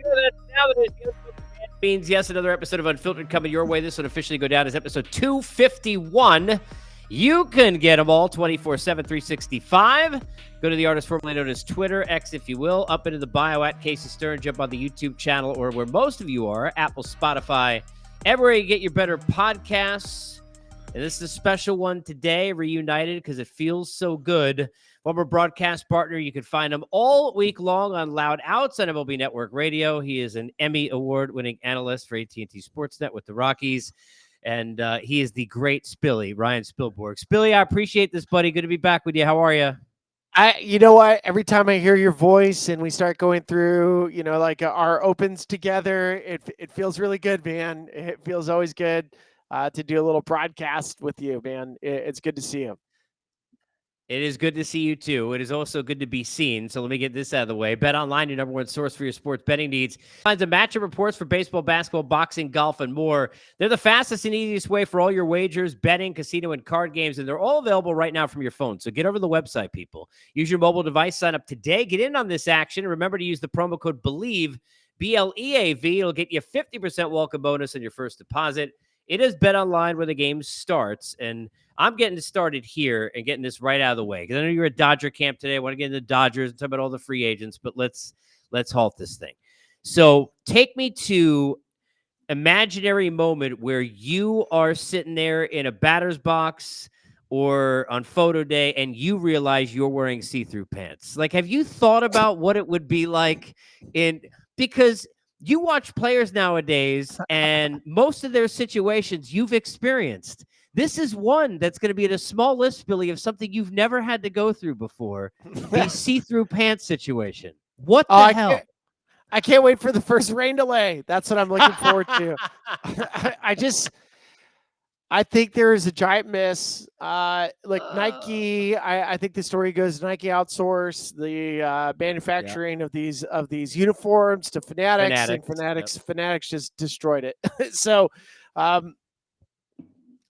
Now that it means, yes, another episode of Unfiltered coming your way. This would officially go down as episode 251. You can get them all 24/7, 365. Go to the artist formerly known as Twitter, X, if you will, up into the bio at Casey Stern. Jump on the YouTube channel or where most of you are, Apple, Spotify, everywhere you get your better podcasts. And this is a special one today, Reunited, because it feels so good. Former broadcast partner. You can find him all week long on Loud Outs on MLB Network Radio. He is an Emmy Award-winning analyst for AT&T Sportsnet with the Rockies. And he is the great Spilly, Ryan Spilborghs. Spilly, I appreciate this, buddy. Good to be back with you. How are you? You know what? Every time I hear your voice and we start going through, like our opens together, it feels really good, man. It feels always good to do a little broadcast with you, man. It's good to see you. It is good to see you, too. It is also good to be seen. So let me get this out of the way. Bet Online, your number one source for your sports betting needs. Finds a matchup reports for baseball, basketball, boxing, golf, and more. They're the fastest and easiest way for all your wagers, betting, casino, and card games, and they're all available right now from your phone. So get over to the website, people. Use your mobile device. Sign up today. Get in on this action. And remember to use the promo code BELIEVE, BLEAV. It'll get you a 50% welcome bonus on your first deposit. It is Bet Online where the game starts, and I'm getting started here and getting this right out of the way because I know you're at Dodger camp today. I want to get into the Dodgers and talk about all the free agents, but let's halt this thing. So take me to imaginary moment where you are sitting there in a batter's box or on photo day and you realize you're wearing see-through pants. Like, have you thought about what it would be like because you watch players nowadays and most of their situations you've experienced. This is one that's going to be in a small list, Billy, of something you've never had to go through before. The see-through pants situation. What the hell? I can't wait for the first rain delay. That's what I'm looking forward to. I think there is a giant miss. Like Nike, I think the story goes Nike outsourced the manufacturing of these uniforms to Fanatics. And Fanatics just destroyed it. So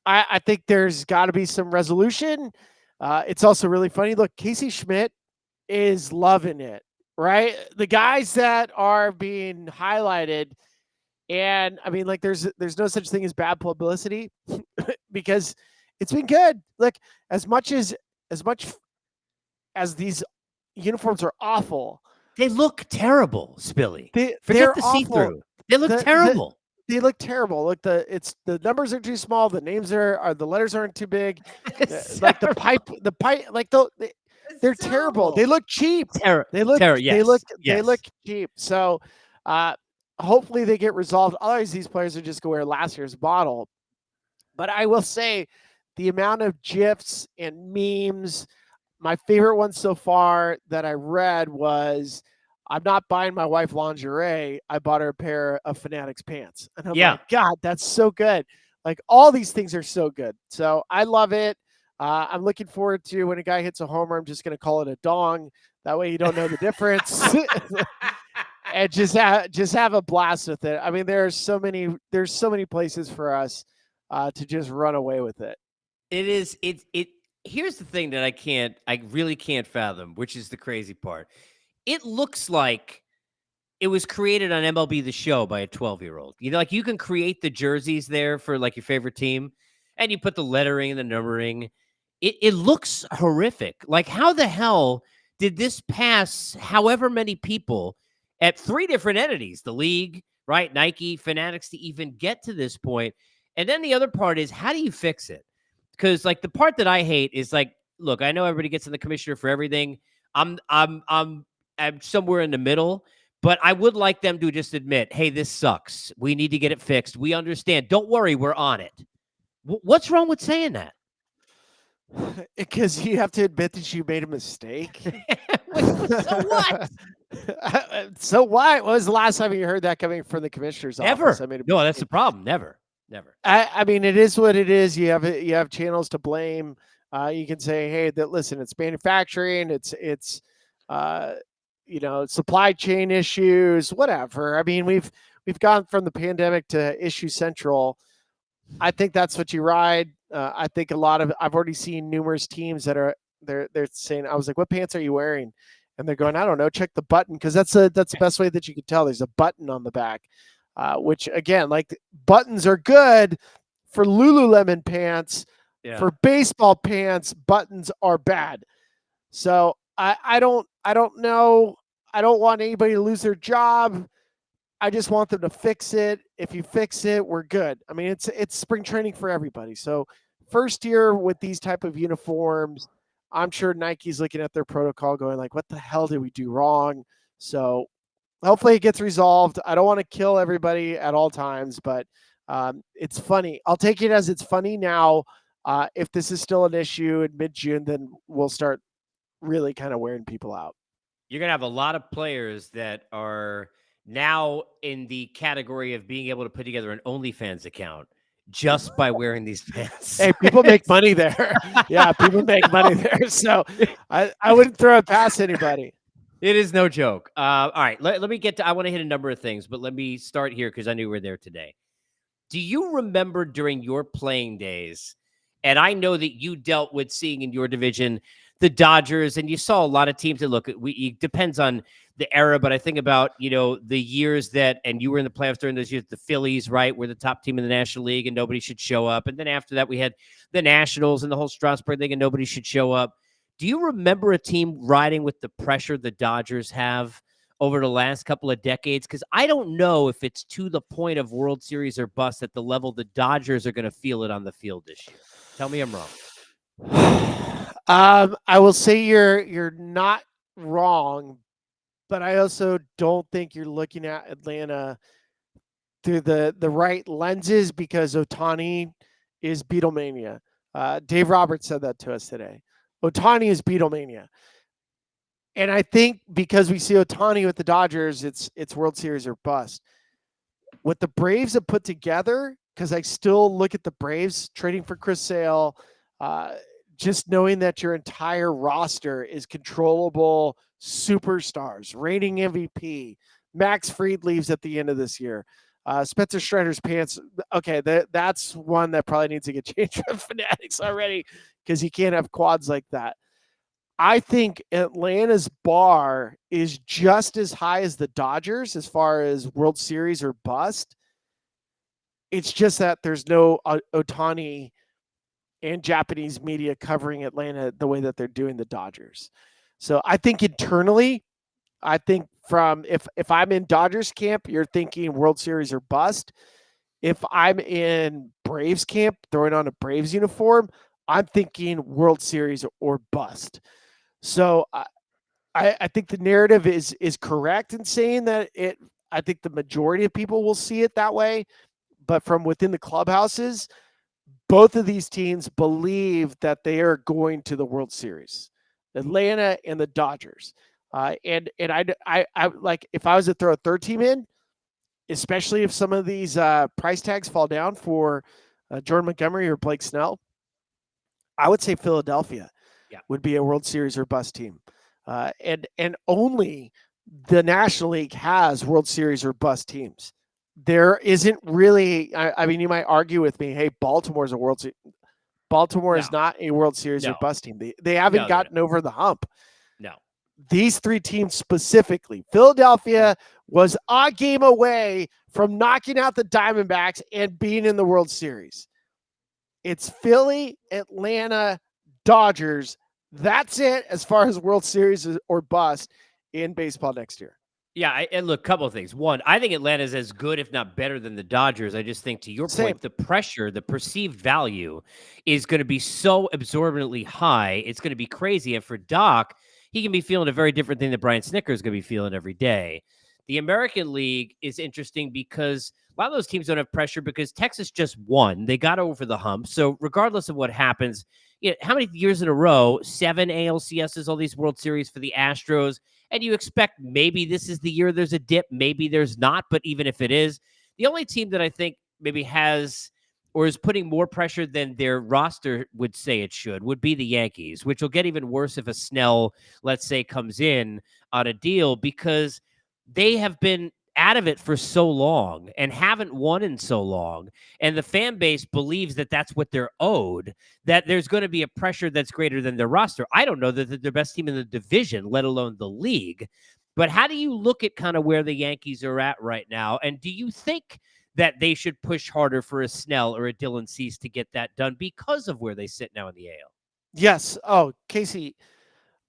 I think there's got to be some resolution. It's also really funny. Look, Casey Schmidt is loving it, right? The guys that are being highlighted. And I mean, like, there's no such thing as bad publicity because it's been good. Look, as much as these uniforms are awful, they look terrible. Spilly, forget the see-through. They look terrible. They look terrible. Look, the numbers are too small. The names are the letters aren't too big. Like the pipe, like they're terrible. They look cheap. They look cheap. So. Hopefully they get resolved. Otherwise, these players are just going to wear last year's bottle. But I will say the amount of GIFs and memes, my favorite one so far that I read was, I'm not buying my wife lingerie. I bought her a pair of Fanatics pants. And I'm like, God, that's so good. Like, all these things are so good. So I love it. I'm looking forward to when a guy hits a homer, I'm just going to call it a dong. That way you don't know the difference. And just have a blast with it. I mean, there's so many places for us to just run away with it. Here's the thing that I really can't fathom, which is the crazy part. It looks like it was created on MLB The Show by a 12-year-old. You know, like, you can create the jerseys there for like your favorite team and you put the lettering and the numbering. It looks horrific. Like, how the hell did this pass however many people at three different entities, the league, right, Nike, Fanatics, to even get to this point? And then the other part is, how do you fix it? Because, like, the part that I hate is, like, look, I know everybody gets in the commissioner for everything. I'm somewhere in the middle, but I would like them to just admit, hey, this sucks. We need to get it fixed. We understand. Don't worry, we're on it. What's wrong with saying that? Because you have to admit that you made a mistake. So what? So what? When was the last time you heard that coming from the commissioner's office? No, that's the problem. Never. I mean, it is what it is. You have channels to blame. You can say, hey, listen, it's manufacturing. It's supply chain issues, whatever. I mean, we've gone from the pandemic to issue central. I think that's what you ride. I think I've already seen numerous teams that are they're saying, I was like, what pants are you wearing? and they're going, I don't know, check the button, because that's the best way that you can tell. There's a button on the back, which again, like, buttons are good for Lululemon pants. Yeah. For baseball pants, buttons are bad. So I don't know. I don't want anybody to lose their job. I just want them to fix it. If you fix it, we're good. I mean, it's spring training for everybody. So first year with these type of uniforms, I'm sure Nike's looking at their protocol going like, what the hell did we do wrong? So hopefully it gets resolved. I don't want to kill everybody at all times, but it's funny. I'll take it as it's funny now. If this is still an issue in mid-June, then we'll start really kind of wearing people out. You're going to have a lot of players that are now in the category of being able to put together an OnlyFans account just by wearing these pants. Hey, people make money there. Yeah, people make money there. So I wouldn't throw it past anybody. It is no joke. All right, let me get to, I want to hit a number of things, but let me start here because I knew we were there today. Do you remember during your playing days, and I know that you dealt with seeing in your division the Dodgers, and you saw a lot of teams that look, it depends on the era, but I think about, the years that, and you were in the playoffs during those years, the Phillies, right, were the top team in the National League and nobody should show up. And then after that, we had the Nationals and the whole Strasburg thing and nobody should show up. Do you remember a team riding with the pressure the Dodgers have over the last couple of decades? Because I don't know if it's to the point of World Series or bust at the level the Dodgers are going to feel it on the field this year. Tell me I'm wrong. I will say you're not wrong, but I also don't think you're looking at Atlanta through the right lenses, because Ohtani is Beatlemania. Dave Roberts said that to us today. Ohtani is Beatlemania. And I think because we see Ohtani with the Dodgers, it's World Series or bust. What the Braves have put together, because I still look at the Braves trading for Chris Sale, just knowing that your entire roster is controllable superstars, reigning MVP. Max Fried leaves at the end of this year. Spencer Strider's pants. Okay, that's one that probably needs to get changed from Fanatics already, because you can't have quads like that. I think Atlanta's bar is just as high as the Dodgers as far as World Series or bust. It's just that there's no Ohtani and Japanese media covering Atlanta the way that they're doing the Dodgers. So I think internally, from if I'm in Dodgers camp, you're thinking World Series or bust. If I'm in Braves camp, throwing on a Braves uniform, I'm thinking World Series or bust. So I think the narrative is correct in saying that I think the majority of people will see it that way. But from within the clubhouses, both of these teams believe that they are going to the World Series, Atlanta and the Dodgers. And I like, if I was to throw a third team in, especially if some of these price tags fall down for Jordan Montgomery or Blake Snell, I would say Philadelphia would be a World Series or bust team. And only the National League has World Series or bust teams. There isn't really, I mean, you might argue with me, hey, Baltimore's a World Series. Baltimore is not a World Series or bust team. They haven't gotten over the hump. No. These three teams specifically, Philadelphia was a game away from knocking out the Diamondbacks and being in the World Series. It's Philly, Atlanta, Dodgers. That's it as far as World Series or bust in baseball next year. Yeah, and look, a couple of things. One, I think Atlanta's as good, if not better, than the Dodgers. I just think, to your point, the pressure, the perceived value is going to be so absorbently high. It's going to be crazy. And for Doc, he can be feeling a very different thing that Brian Snitker is going to be feeling every day. The American League is interesting because a lot of those teams don't have pressure because Texas just won. They got over the hump. So regardless of what happens, how many years in a row, 7 ALCSs, all these World Series for the Astros, and you expect maybe this is the year there's a dip, maybe there's not, but even if it is, the only team that I think maybe has or is putting more pressure than their roster would say it should would be the Yankees, which will get even worse if a Snell, let's say, comes in on a deal, because they have been out of it for so long and haven't won in so long, and the fan base believes that that's what they're owed, that there's going to be a pressure that's greater than their roster. I don't know that they're the best team in the division, let alone the league. But how do you look at kind of where the Yankees are at right now? And do you think that they should push harder for a Snell or a Dylan Cease to get that done because of where they sit now in the AL? Yes. Oh, Casey,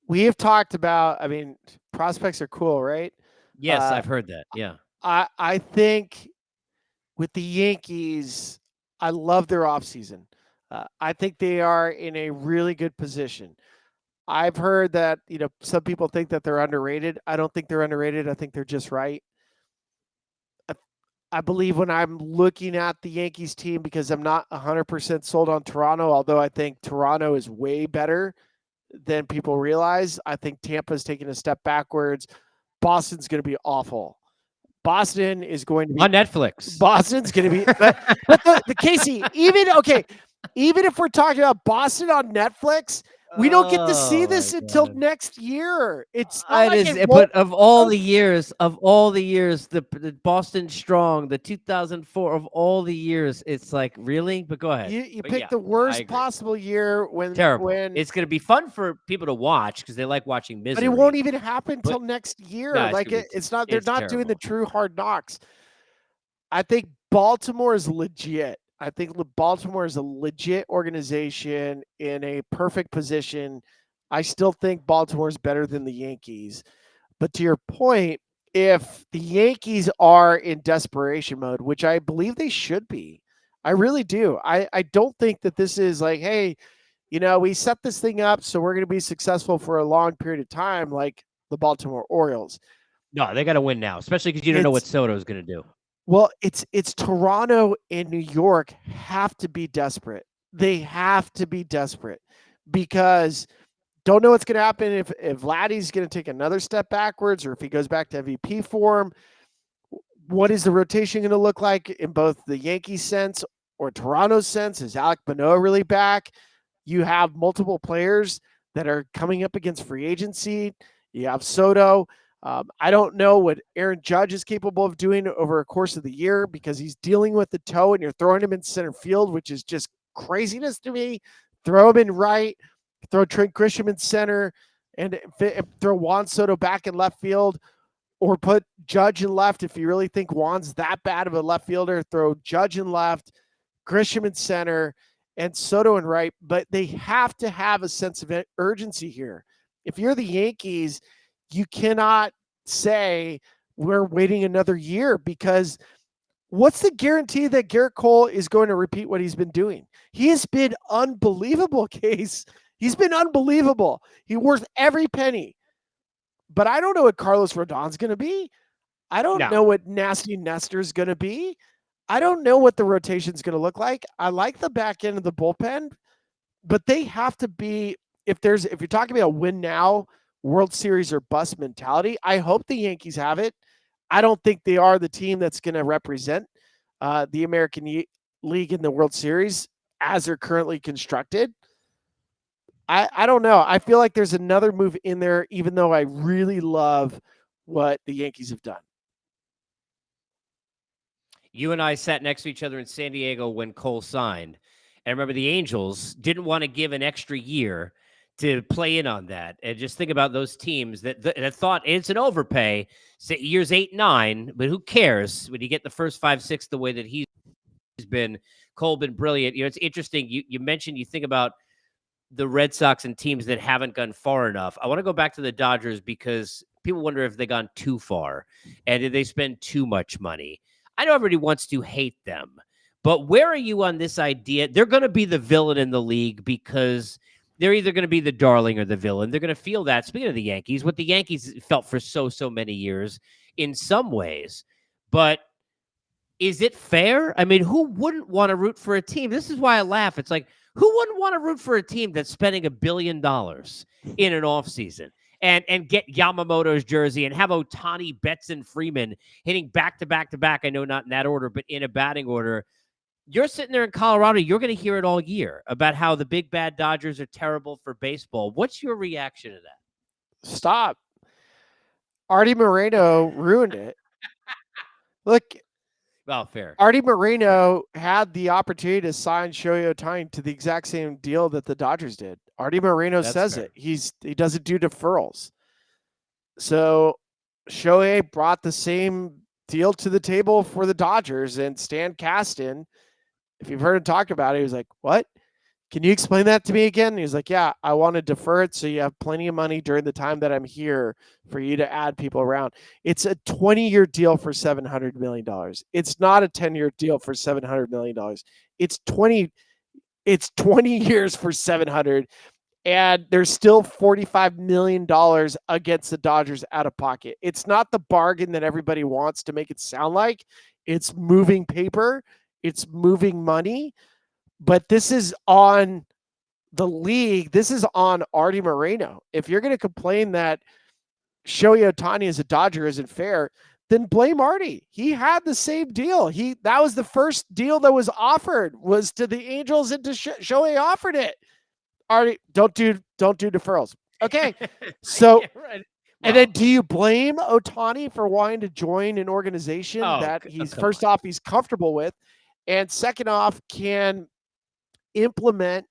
we have talked about, I mean, prospects are cool, right? Yes, I've heard that. Yeah. I think with the Yankees, I love their offseason. I think they are in a really good position. I've heard that, some people think that they're underrated. I don't think they're underrated. I think they're just right. I believe when I'm looking at the Yankees team, because I'm not 100% sold on Toronto, although I think Toronto is way better than people realize. I think Tampa's taking a step backwards. Boston's going to be awful. Boston is going to be on Netflix. Boston's going to be, but the Casey, even if we're talking about Boston on Netflix, we don't get to see this until next year. It's not like it but of all the years, the Boston Strong, the 2004, of all the years, it's like, really? But go ahead. You picked the worst possible year when terrible. When it's going to be fun for people to watch because they like watching misery. But it won't even happen until next year. No, it's not. They're not doing the true hard knocks. I think Baltimore is legit. I think Baltimore is a legit organization in a perfect position. I still think Baltimore is better than the Yankees. But to your point, if the Yankees are in desperation mode, which I believe they should be, I really do. I don't think that this is like, hey, we set this thing up so we're going to be successful for a long period of time, like the Baltimore Orioles. No, they got to win now, especially because you don't know what Soto is going to do. Well, it's Toronto and New York have to be desperate. They have to be desperate because don't know what's going to happen if Vladdy's going to take another step backwards or if he goes back to MVP form. What is the rotation going to look like in both the Yankees sense or Toronto's sense? Is Alek Manoah really back? You have multiple players that are coming up against free agency. You have Soto. I don't know what Aaron Judge is capable of doing over a course of the year because he's dealing with the toe and you're throwing him in center field, which is just craziness to me. Throw him in right, throw Trent Grisham in center, and throw Juan Soto back in left field, or put Judge in left if you really think Juan's that bad of a left fielder. Throw Judge in left, Grisham in center, and Soto in right. But they have to have a sense of urgency here. If you're the Yankees, you cannot say we're waiting another year because what's the guarantee that Garrett Cole is going to repeat what he's been doing? He has been unbelievable, Case. He's been unbelievable. He's worth every penny. But I don't know what Carlos Rodon's going to be. I don't know what Nasty Nestor's going to be. I don't know what the rotation's going to look like. I like the back end of the bullpen, but they have to be, if you're talking about win now, World Series or bust mentality, I hope the Yankees have it. I don't think they are the team that's going to represent the American League in the World Series as they're currently constructed. I don't know. I feel like there's another move in there, even though I really love what the Yankees have done. You and I sat next to each other in San Diego when Cole signed. And remember, the Angels didn't want to give an extra year to play in on that. And just think about those teams that thought it's an overpay, say years 8, 9, but who cares when you get the first 5, 6 the way that he's been. Cole been brilliant. It's interesting. You mentioned, you think about the Red Sox and teams that haven't gone far enough. I want to go back to the Dodgers because people wonder if they gone too far and did they spend too much money. I know everybody wants to hate them, but where are you on this idea? They're going to be the villain in the league because they're either going to be the darling or the villain. They're going to feel that. Speaking of the Yankees, what the Yankees felt for so many years in some ways. But is it fair? I mean, who wouldn't want to root for a team? This is why I laugh. It's like, who wouldn't want to root for a team that's spending $1 billion in an offseason and get Yamamoto's jersey and have Ohtani, Betts, and Freeman hitting back to back to back? I know not in that order, but in a batting order. You're sitting there in Colorado, you're going to hear it all year about how the big bad Dodgers are terrible for baseball. What's your reaction to that? Stop. Artie Moreno ruined it. Look, well, fair. Artie Moreno had the opportunity to sign Shohei Ohtani to the exact same deal that the Dodgers did. Artie Moreno says it. He doesn't do deferrals. So Shohei brought the same deal to the table for the Dodgers, and Stan Kasten, if you've heard him talk about it, he was like, "What? Can you explain that to me again?" And he was like, "Yeah, I want to defer it so you have plenty of money during the time that I'm here for you to add people around." It's a 20-year deal for $700 million. It's not a 10-year deal for $700 million. It's 20 years for 700, and there's still $45 million against the Dodgers out of pocket. It's not the bargain that everybody wants to make it sound like. It's moving paper. It's moving money. But this is on the league. This is on Artie Moreno. If you're going to complain that Shohei Ohtani as a Dodger isn't fair, then blame Artie. He had the same deal. That was the first deal that was offered, was to the Angels, and to Shohei offered it. Artie, don't do deferrals. Okay. So, right. And then do you blame Ohtani for wanting to join an organization that he's first off, he's comfortable with, and second off, can implement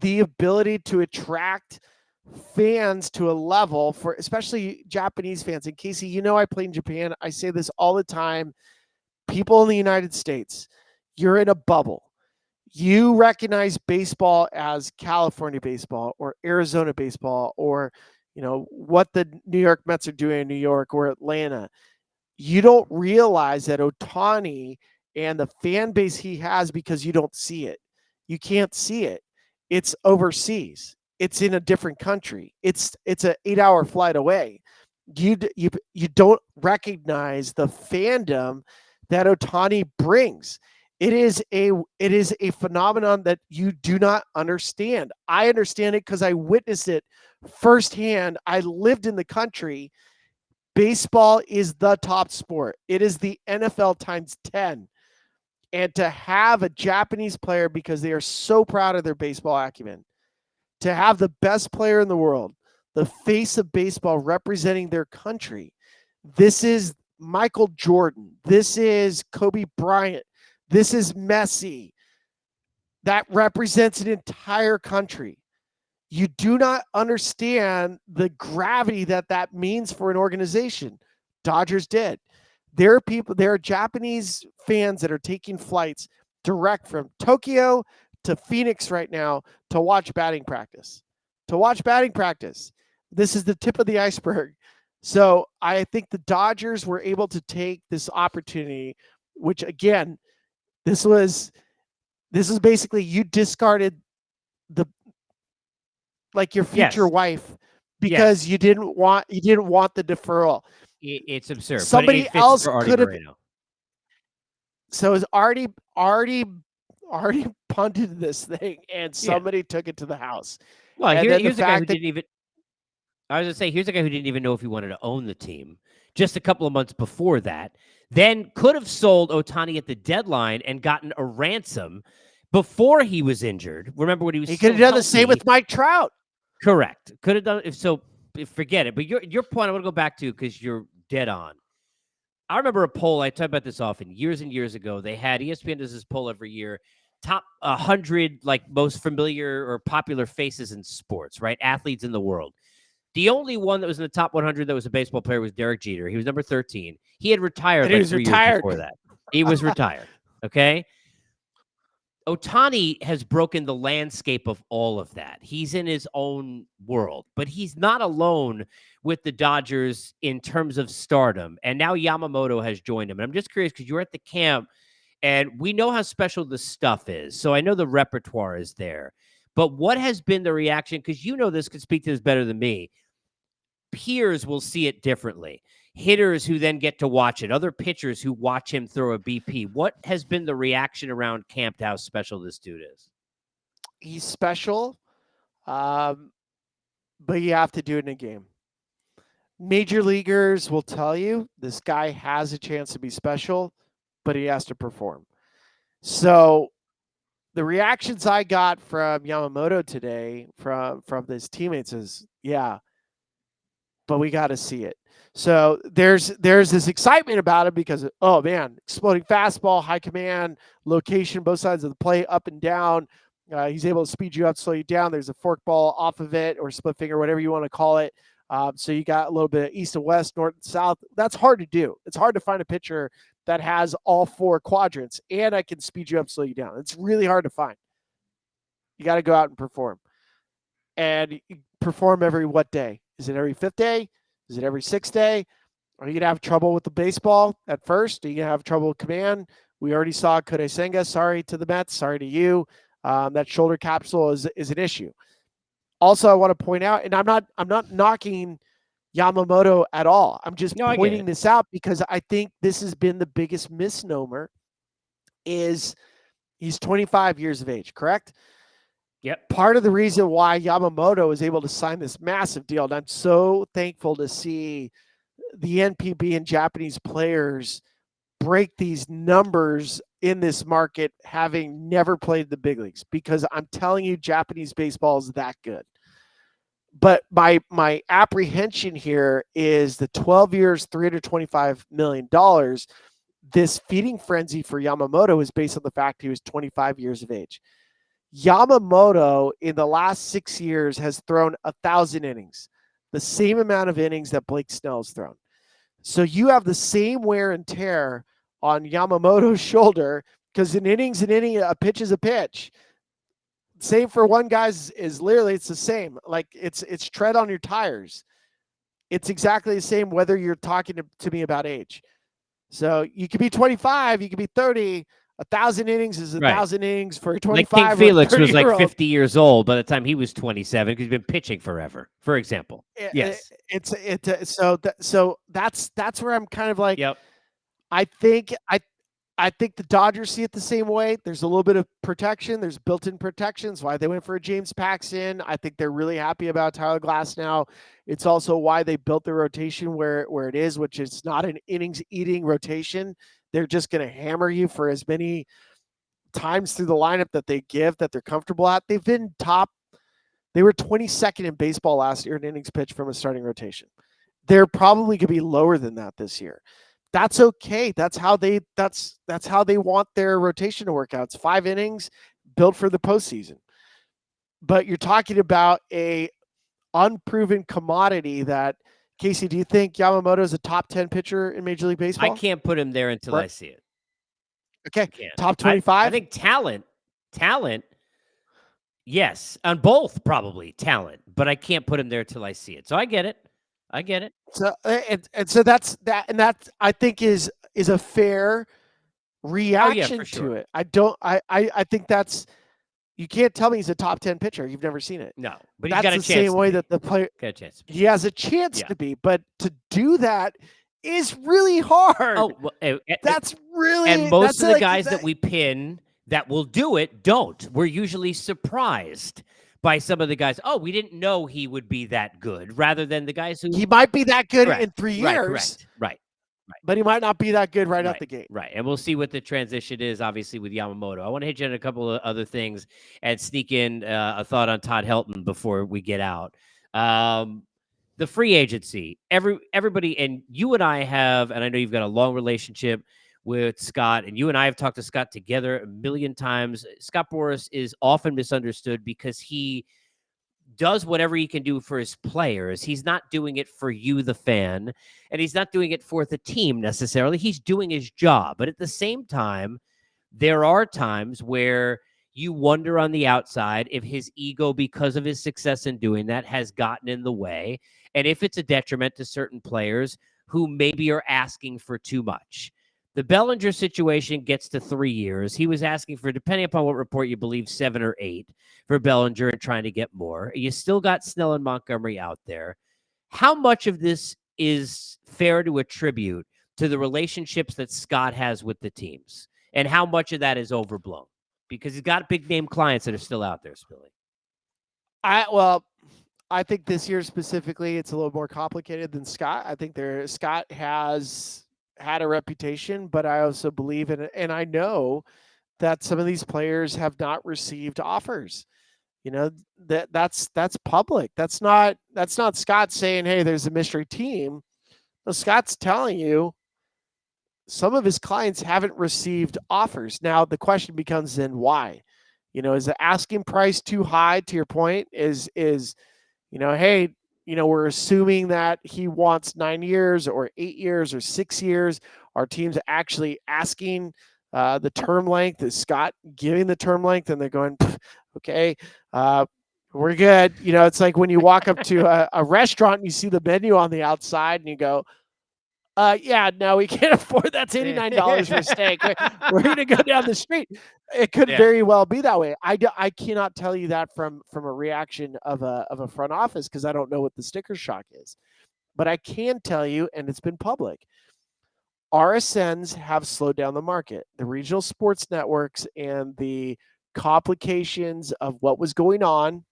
the ability to attract fans to a level for especially Japanese fans? And Casey, I played in Japan. I say this all the time. People in the United States, you're in a bubble. You recognize baseball as California baseball or Arizona baseball, or what the New York Mets are doing in New York or Atlanta. You don't realize that Ohtani and the fan base he has, because you don't see it. You can't see it. It's overseas. It's in a different country. It's an 8-hour flight away. You don't recognize the fandom that Ohtani brings. It is a phenomenon that you do not understand. I understand it because I witnessed it firsthand. I lived in the country. Baseball is the top sport. It is the NFL times 10. And to have a Japanese player, because they are so proud of their baseball acumen, to have the best player in the world, the face of baseball, representing their country. This is Michael Jordan. This is Kobe Bryant. This is Messi. That represents an entire country. You do not understand the gravity that means for an organization. Dodgers did. There are Japanese fans that are taking flights direct from Tokyo to Phoenix right now to watch batting practice. This is the tip of the iceberg. So I think the Dodgers were able to take this opportunity, which again, this was basically, you discarded your future wife because you didn't want the deferral. It's absurd. Somebody else could have. So is Artie punted this thing, and somebody took it to the house. Well, here's the guy who didn't even. I was going to say, here's a guy who didn't even know if he wanted to own the team just a couple of months before that. Then could have sold Ohtani at the deadline and gotten a ransom before he was injured. Remember when he was? He could have done the same with Mike Trout. Correct. Could have done. Forget it. But your point, I want to go back to, because you're dead on. I remember a poll. I talk about this often. Years and years ago, they had ESPN does this poll every year. Top 100 most familiar or popular faces in sports, right? Athletes in the world. The only one that was in the top 100 that was a baseball player was Derek Jeter. He was number 13. He had retired 3 years before that. He was retired. Okay. Ohtani has broken the landscape of all of that. He's in his own world, but he's not alone with the Dodgers in terms of stardom. And now Yamamoto has joined him. And I'm just curious, because you're at the camp and we know how special the stuff is. So I know the repertoire is there. But what has been the reaction? Because this could speak to this better than me. Peers will see it differently. Hitters who then get to watch it, other pitchers who watch him throw a BP. What has been the reaction around camp to how special this dude is? He's special, but you have to do it in a game. Major leaguers will tell you this guy has a chance to be special, but he has to perform. So the reactions I got from Yamamoto today from his teammates is, yeah, but we got to see it. So there's this excitement about him because, oh man, exploding fastball, high command, location, both sides of the plate, up and down. He's able to speed you up, slow you down. There's a fork ball off of it, or split finger, whatever you want to call it. So you got a little bit of east and west, north and south. That's hard to do. It's hard to find a pitcher that has all four quadrants, and I can speed you up, slow you down. It's really hard to find. You got to go out and perform. And perform every what day? Is it every fifth day? Is it every sixth day? Are you going to have trouble with the baseball at first? Are you going to have trouble with command? We already saw Kodai Senga. Sorry to the Mets. Sorry to you. That shoulder capsule is an issue. Also, I want to point out, and I'm not knocking Yamamoto at all. I'm just pointing this out because I think this has been the biggest misnomer. Is he's 25 years of age, correct? Yep. Part of the reason why Yamamoto is able to sign this massive deal, and I'm so thankful to see the NPB and Japanese players break these numbers in this market, having never played the big leagues, because I'm telling you, Japanese baseball is that good. But my apprehension here is the 12 years, $325 million. This feeding frenzy for Yamamoto is based on the fact he was 25 years of age. Yamamoto in the last 6 years has thrown 1,000 innings, the same amount of innings that Blake Snell's thrown. So you have the same wear and tear on Yamamoto's shoulder, because an inning's an inning, a pitch is a pitch. Same for one guy's is literally, it's the same. Like it's tread on your tires. It's exactly the same whether you're talking to me about age. So you could be 25, you could be 30. 1,000 innings is 1,000 innings for a 25. Like King Felix was like 50 years old by the time he was 27 because he's been pitching forever, for example. Yes. So that's where I'm kind of like, yep. I think the Dodgers see it the same way. There's a little bit of protection. There's built-in protections. Why they went for a James Paxton. I think they're really happy about Tyler Glass now. It's also why they built their rotation where it is, which is not an innings-eating rotation. They're just going to hammer you for as many times through the lineup that they give that they're comfortable at. They've been top. They were 22nd in baseball last year in innings pitched from a starting rotation. They're probably going to be lower than that this year. That's okay. That's how they want their rotation to work out. It's 5 innings built for the postseason. But you're talking about a unproven commodity that, Casey, do you think Yamamoto is a top 10 pitcher in Major League Baseball? I can't put him there until I see it. Okay. Top 25? I think talent, yes. On both, probably talent. But I can't put him there till I see it. So I get it. So and so that's that, and that I think is a fair reaction to it. I think that's, you can't tell me he's a top 10 pitcher. You've never seen it. No, but that's he's got a the chance same way that the player he has a chance to be, but to do that is really hard. Oh, well, that's really, and most of the guys that we pin that will do it don't. We're usually surprised by some of the guys. Oh, we didn't know he would be that good, rather than the guys who he might be that good in 3 years. Right. But he might not be that good right out the gate. Right. And we'll see what the transition is, obviously, with Yamamoto. I want to hit you on a couple of other things and sneak in a thought on Todd Helton before we get out. The free agency. Everybody, and you and I have, and I know you've got a long relationship with Scott, and you and I have talked to Scott together a million times. Scott Boras is often misunderstood because he does whatever he can do for his players. He's not doing it for you, the fan, and he's not doing it for the team necessarily. He's doing his job. But at the same time, there are times where you wonder on the outside if his ego, because of his success in doing that, has gotten in the way, and if it's a detriment to certain players who maybe are asking for too much. The Bellinger situation gets to 3 years. He was asking for, depending upon what report you believe, 7 or 8 for Bellinger and trying to get more. You still got Snell and Montgomery out there. How much of this is fair to attribute to the relationships that Scott has with the teams? And how much of that is overblown? Because he's got big name clients that are still out there, Spilly. I think this year specifically, it's a little more complicated than Scott. I think Scott has had a reputation, but I also believe in it, and I know that some of these players have not received offers. You know, that's public. That's not Scott saying, "Hey, there's a mystery team." Scott's telling you some of his clients haven't received offers. Now the question becomes then why? Is the asking price too high? To your point, hey, we're assuming that he wants 9 years or 8 years or 6 years. Our team's actually asking the term length. Is Scott giving the term length? And they're going, okay, we're good. It's like when you walk up to a restaurant and you see the menu on the outside and you go, yeah, no, we can't afford that's $89 for a steak. We're going to go down the street. It could very well be that way. I cannot tell you that from a reaction of a front office because I don't know what the sticker shock is. But I can tell you, and it's been public, RSNs have slowed down the market. The regional sports networks and the complications of what was going on.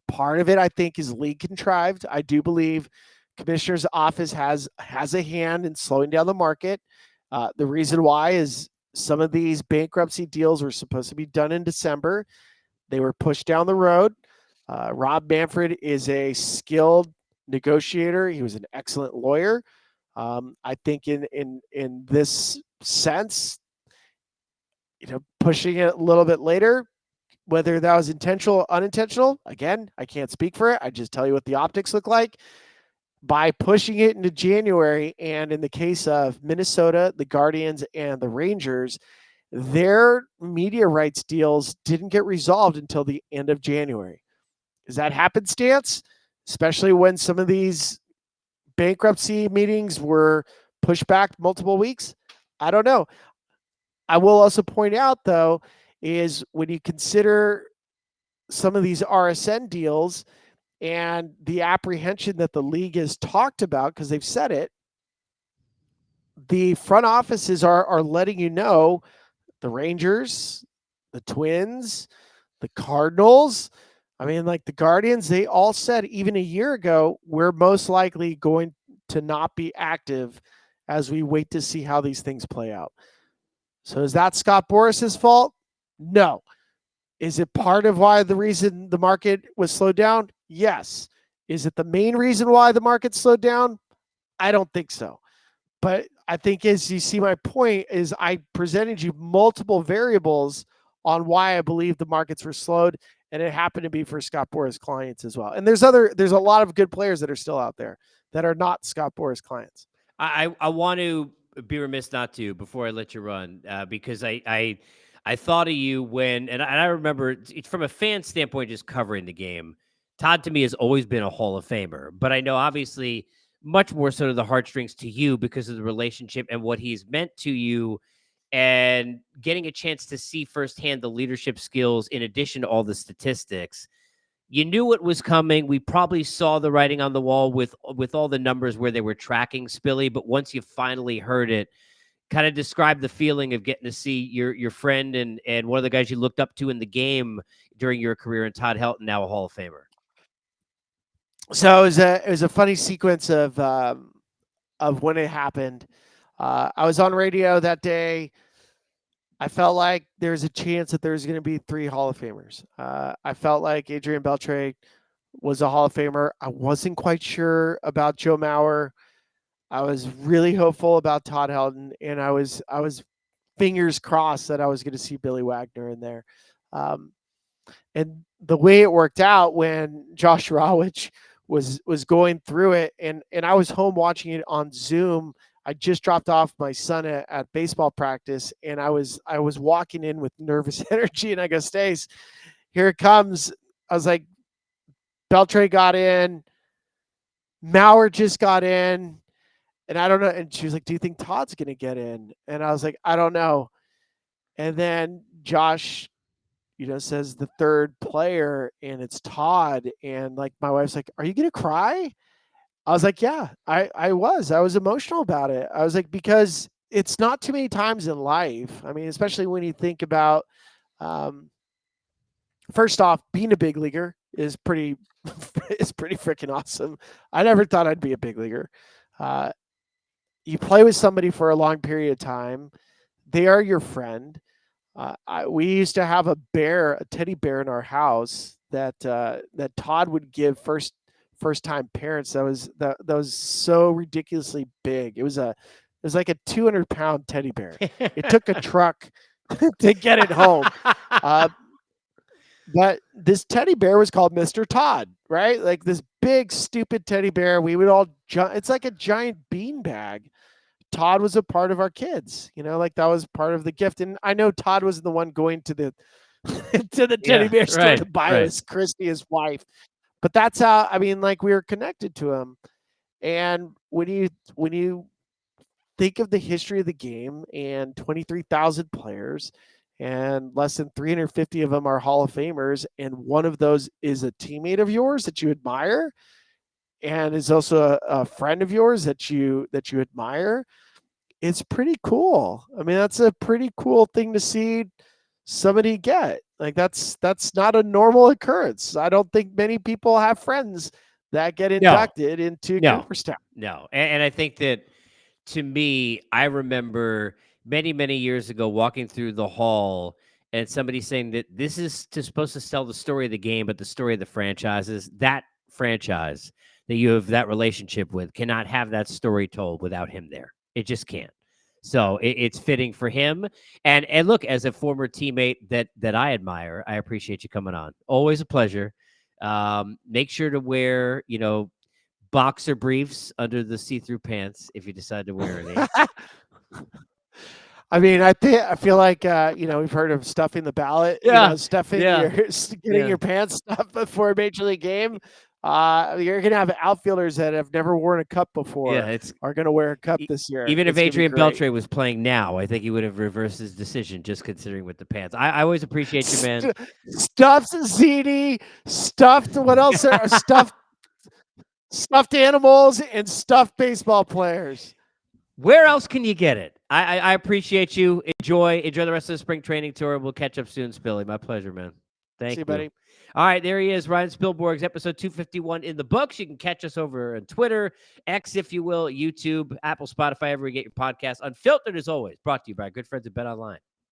Part of it, I think, is league contrived. I do believe commissioner's office has a hand in slowing down the market. The reason why is some of these bankruptcy deals were supposed to be done in December. They were pushed down the road. Rob Manfred is a skilled negotiator. He was an excellent lawyer. I think in this sense, pushing it a little bit later, whether that was intentional or unintentional, again, I can't speak for it. I just tell you what the optics look like. By pushing it into January, and in the case of Minnesota, the Guardians, and the Rangers, their media rights deals didn't get resolved until the end of January. Is that happenstance? Especially when some of these bankruptcy meetings were pushed back multiple weeks? I don't know. I will also point out, though, is when you consider some of these RSN deals and the apprehension that the league has talked about, because they've said it, the front offices are letting you know the Rangers, the Twins, the Cardinals, I mean, like the Guardians, they all said even a year ago, we're most likely going to not be active as we wait to see how these things play out. So is that Scott Boras's fault? No. Is it part of why the reason the market was slowed down? Yes. Is it the main reason why the market slowed down? I don't think so. But I think as you see my point is I presented you multiple variables on why I believe the markets were slowed, and it happened to be for Scott Boras clients as well. And there's a lot of good players that are still out there that are not Scott Boras clients. I want to be remiss not to before I let you run because I thought of you when, and I remember from a fan standpoint, just covering the game. Todd to me has always been a Hall of Famer, but I know obviously much more so to the heartstrings to you because of the relationship and what he's meant to you, and getting a chance to see firsthand the leadership skills in addition to all the statistics. You knew it was coming. We probably saw the writing on the wall with all the numbers where they were tracking Spilly, but once you finally heard it, kind of describe the feeling of getting to see your friend and one of the guys you looked up to in the game during your career, and Todd Helton, now a Hall of Famer. So it was a funny sequence of when it happened. I was on radio that day. I felt like there's a chance that there's going to be 3 Hall of Famers. I felt like Adrian Beltre was a Hall of Famer. I wasn't quite sure about Joe Mauer. I was really hopeful about Todd Helton, and I was fingers crossed that I was going to see Billy Wagner in there. And the way it worked out when Josh Rawich was going through it, and I was home watching it on Zoom. I just dropped off my son at baseball practice, and I was walking in with nervous energy, and I go, Stace, here it comes. I was like, Beltre got in, Mauer just got in, and I don't know. And she was like, do you think Todd's going to get in? And I was like, I don't know. And then Josh, says the third player, and it's Todd. And like my wife's like, are you going to cry? I was like, yeah, I was emotional about it. I was like, because it's not too many times in life. I mean, especially when you think about, first off, being a big leaguer is pretty freaking awesome. I never thought I'd be a big leaguer. You play with somebody for a long period of time. They are your friend. We used to have a teddy bear in our house that Todd would give first first time parents that was so ridiculously big. It was like a 200-pound teddy bear. It took a truck to get it home. But this teddy bear was called Mr. Todd, right? Like this big, stupid teddy bear. We would all jump. It's like a giant beanbag. Todd was a part of our kids, like that was part of the gift. And I know Todd was the one going to the to the teddy bear store to buy his Christy, his wife. But that's how, like we were connected to him. And when you think of the history of the game and 23,000 players and less than 350 of them are Hall of Famers, and one of those is a teammate of yours that you admire and is also a friend of yours that you admire, it's pretty cool. That's a pretty cool thing to see somebody get. Like that's not a normal occurrence. I don't think many people have friends that get inducted into Cooperstown. No. And I think that, to me, I remember many, many years ago walking through the hall and somebody saying that this is supposed to tell the story of the game, but the story of the franchises. That franchise that you have that relationship with cannot have that story told without him there. It just can't. So it's fitting for him. And look, as a former teammate that I admire, I appreciate you coming on. Always a pleasure. Make sure to wear, boxer briefs under the see-through pants if you decide to wear any. I feel like we've heard of stuffing the ballot. Stuffing getting your pants stuffed before a major league game. You're gonna have outfielders that have never worn a cup before. Are gonna wear a cup this year. Even if Adrian Beltre was playing now, I think he would have reversed his decision just considering with the pants. I always appreciate you, man. Stuffed ziti, stuffed. What else? Stuffed animals and stuffed baseball players. Where else can you get it? I appreciate you. Enjoy the rest of the spring training tour. We'll catch up soon, Spilly. My pleasure, man. Thank you, buddy. All right, there he is, Ryan Spilborghs, episode 251 in the books. You can catch us over on Twitter, X, if you will, YouTube, Apple, Spotify, everywhere you get your podcast. Unfiltered, as always, brought to you by our good friends at BetOnline.